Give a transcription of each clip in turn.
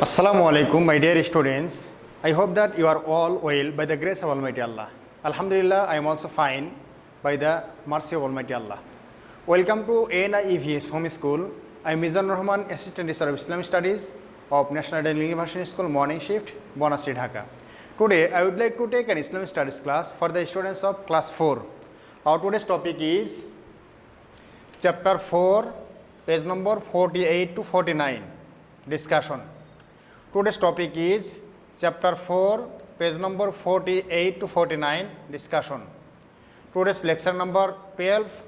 Assalamu alaikum, my dear students. I hope that you are all well by the grace of Almighty Allah. Alhamdulillah, I am also fine by the mercy of Almighty Allah. Welcome to ANIEVS Home School. I am Mizan Rahman, Assistant Teacher of Islamic Studies of National Ideal University School, Morning Shift, Bonasri, Dhaka. Today, I would like to take an Islamic Studies class for the students of class 4. Our today's topic is chapter 4, page number 48 to 49, discussion. Today's topic is chapter 4, page number 48 to 49, discussion. Today's lecture number 12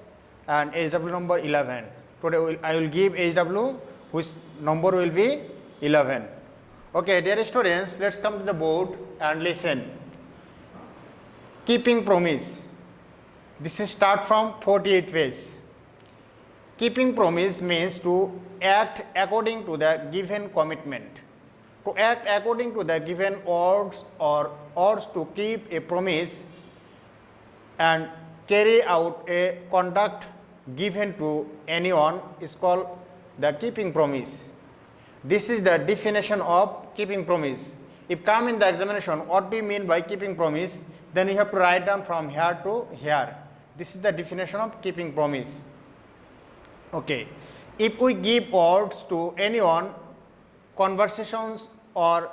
and HW number 11. Today I will give HW which number will be 11. Okay, dear students, let's come to the board and listen. Keeping promise. This is start from 48 page. Keeping promise means to act according to the given commitment. To act according to the given words or to keep a promise and carry out a conduct given to anyone is called the keeping promise. This is the definition of keeping promise. If come in the examination, what do you mean by keeping promise? Then you have to write down from here to here. This is the definition of keeping promise. Okay. If we give words to anyone, conversations or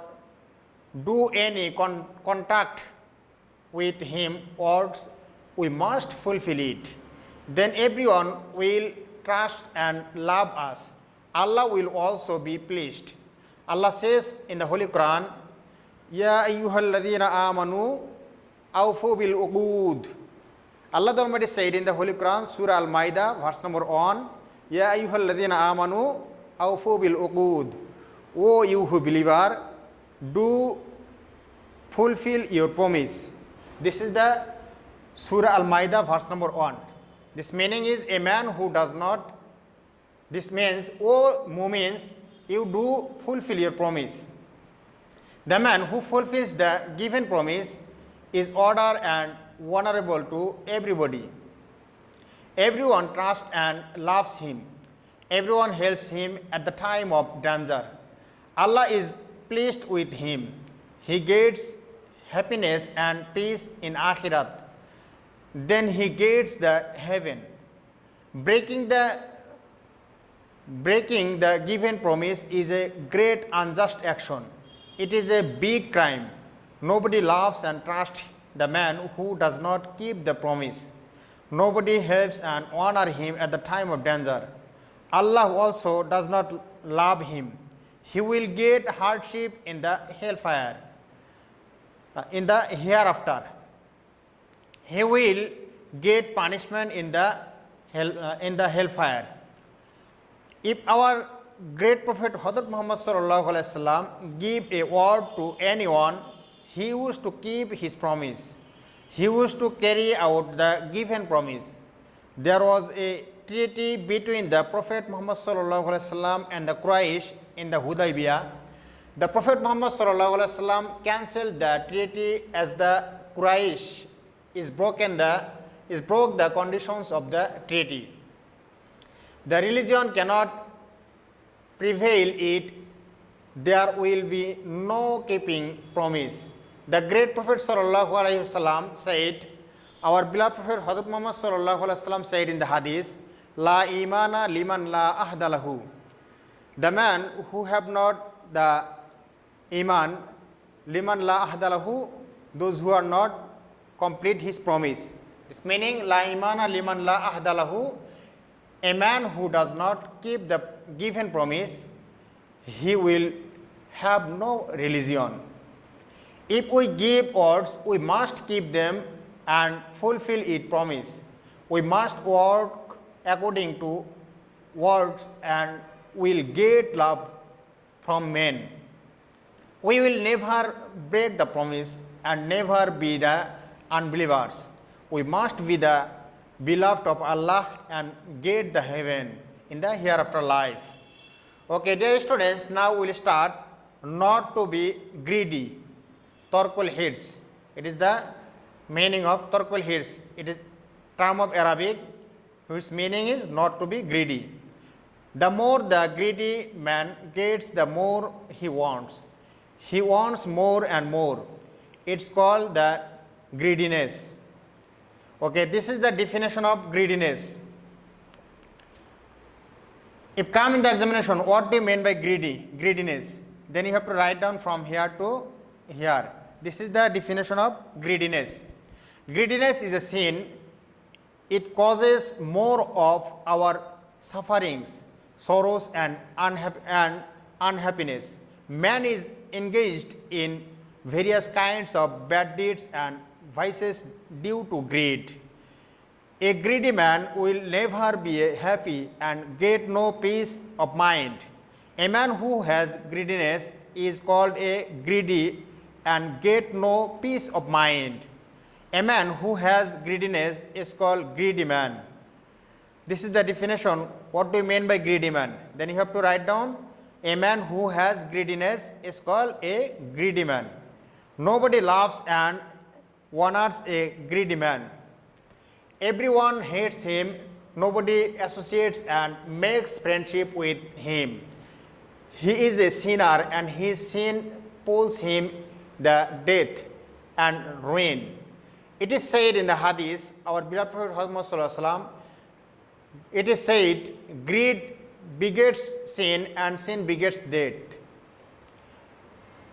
do any contact with him words, we must fulfill it. Then everyone will trust and love us. Allah will also be pleased. Allah says in the Holy Quran, Ya ayyuhalladhina amanu awfu bil uqud. Allah the Almighty said in the Holy Quran, Surah Al-Ma'idah, verse number 1, Ya ayyuhalladhina amanu awfu bil uqud. O you who believer, do fulfill your promise. This is the Surah Al-Ma'idah, verse number 1. This meaning is a man who does not. This means, O mu'mins, you do fulfill your promise. The man who fulfills the given promise is ordered and vulnerable to everybody. Everyone trusts and loves him. Everyone helps him at the time of danger. Allah is pleased with him. He gets happiness and peace in Akhirat. Then he gets the heaven. Breaking the given promise is a great unjust action. It is a big crime. Nobody loves and trusts the man who does not keep the promise. Nobody helps and honor him at the time of danger. Allah also does not love him. He will get hardship in the hellfire, in the hereafter. He will get punishment in the hellfire. If our great Prophet Hazrat Muhammad sallallahu alaihi wasallam give a word to anyone, he used to keep his promise. He used to carry out the given promise. There was a treaty between the Prophet Muhammad sallallahu alaihi wasallam and the Quraysh in the Hudaybiyah. The Prophet Muhammad sallallahu alaihi wasallam cancelled the treaty as the Quraysh broke the conditions of the treaty. The religion cannot prevail it. There will be no keeping promise. The great Prophet sallallahu alaihi wasallam said, our beloved Prophet Hazrat Muhammad sallallahu alaihi wasallam said in the hadith, La imana liman la ahdalahu. The man who have not the iman, liman la ahdalahu, those who are not complete his promise. This meaning, la imana liman la ahdalahu, a man who does not keep the given promise, he will have no religion. If we give words, we must keep them and fulfill it promise. We must work according to words and will get love from men. We will never break the promise and never be the unbelievers. We must be the beloved of Allah and get the heaven in the hereafter life. Okay, dear students, now we will start not to be greedy. Tarkul hirs. It is the meaning of tarkul hirs. It is term of Arabic whose meaning is not to be greedy. The more the greedy man gets, the more he wants. He wants more and more. It's called the greediness. Okay, this is the definition of greediness. If come in the examination, what do you mean by greediness? Then you have to write down from here to here. This is the definition of greediness. Greediness is a sin. It causes more of our sufferings, sorrows and unhappiness. Man is engaged in various kinds of bad deeds and vices due to greed. A greedy man will never be happy and get no peace of mind. A man who has greediness is called a greedy and get no peace of mind. A man who has greediness is called greedy man. This is the definition. What do you mean by greedy man? Then you have to write down, a man who has greediness is called a greedy man. Nobody loves and honors a greedy man. Everyone hates him. Nobody associates and makes friendship with him. He is a sinner and his sin pulls him the death and ruin. It is said in the hadith, our beloved Prophet Muhammad sallallahu alaihi wasallam, it is said, greed begets sin and sin begets death.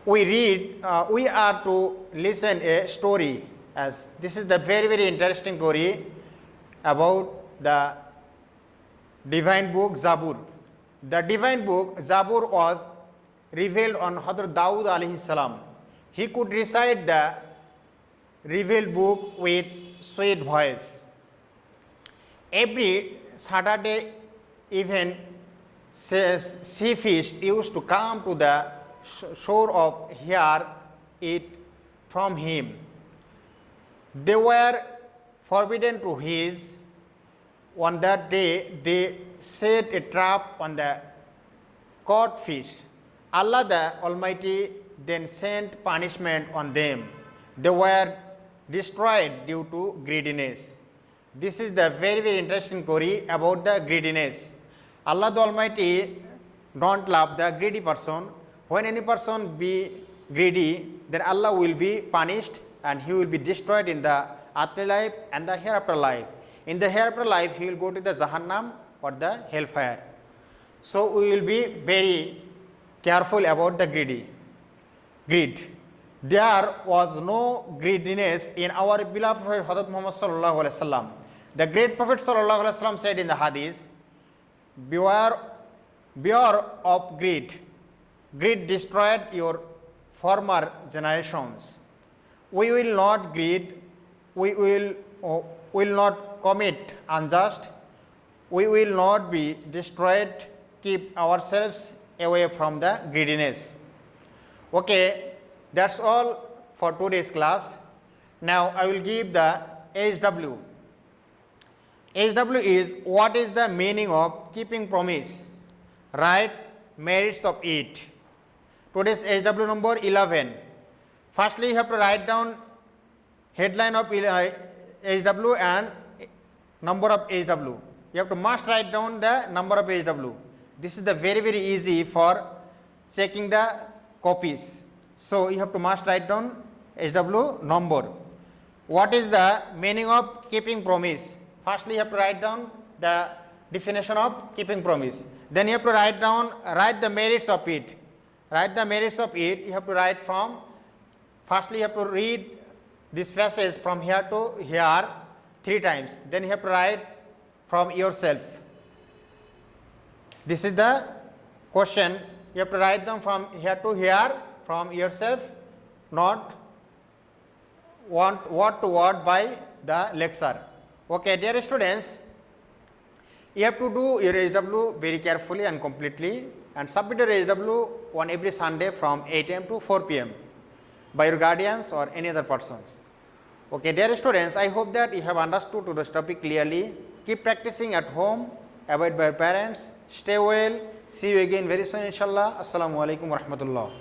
We are to listen a story, as this is the very interesting story about the divine book Zabur. The divine book Zabur was revealed on Hazrat Dawood alayhi salam. He could recite the revealed book with sweet voice. Every Saturday evening, sea fish used to come to the shore of hear it from him. They were forbidden to his. On that day, they set a trap on the caught fish. Allah the Almighty then sent punishment on them. They were destroyed due to greediness. This is the very interesting story about the greediness. Allah the Almighty don't love the greedy person. When any person be greedy, then Allah will be punished and he will be destroyed in the afterlife and the hereafter life. In the hereafter life, he will go to the Jahannam or the hellfire. So we will be very careful about the greed. There was no greediness in our beloved Prophet Hazrat Muhammad sallallahu alaihi wasallam. The great Prophet sallallahu alaihi wasallam said in the hadith, beware of greed. Greed destroyed your former generations. We will not greed. We will not commit unjust. We will not be destroyed. Keep ourselves away from the greediness. Okay, that's all for today's class. Now I will give the HW. HW is, what is the meaning of keeping promise? Write merits of it. Today's HW number 11. Firstly, you have to write down headline of HW and number of HW. You have to must write down the number of HW. This is the very easy for checking the copies. So you have to must write down HW number. What is the meaning of keeping promise? Firstly, you have to write down the definition of keeping promise. Then you have to write the merits of it. Write the merits of it. You have to write from, firstly you have to read this passage from here to here 3 times. Then you have to write from yourself. This is the question. You have to write them from here to here from yourself, not word to word by the lecture. Okay, dear students, you have to do your HW very carefully and completely and submit your HW on every Sunday from 8 am to 4 pm by your guardians or any other persons. Okay, dear students, I hope that you have understood today's topic clearly. Keep practicing at home, avoid by your parents, stay well, see you again very soon inshallah. Assalamu alaikum wa rahmatullah.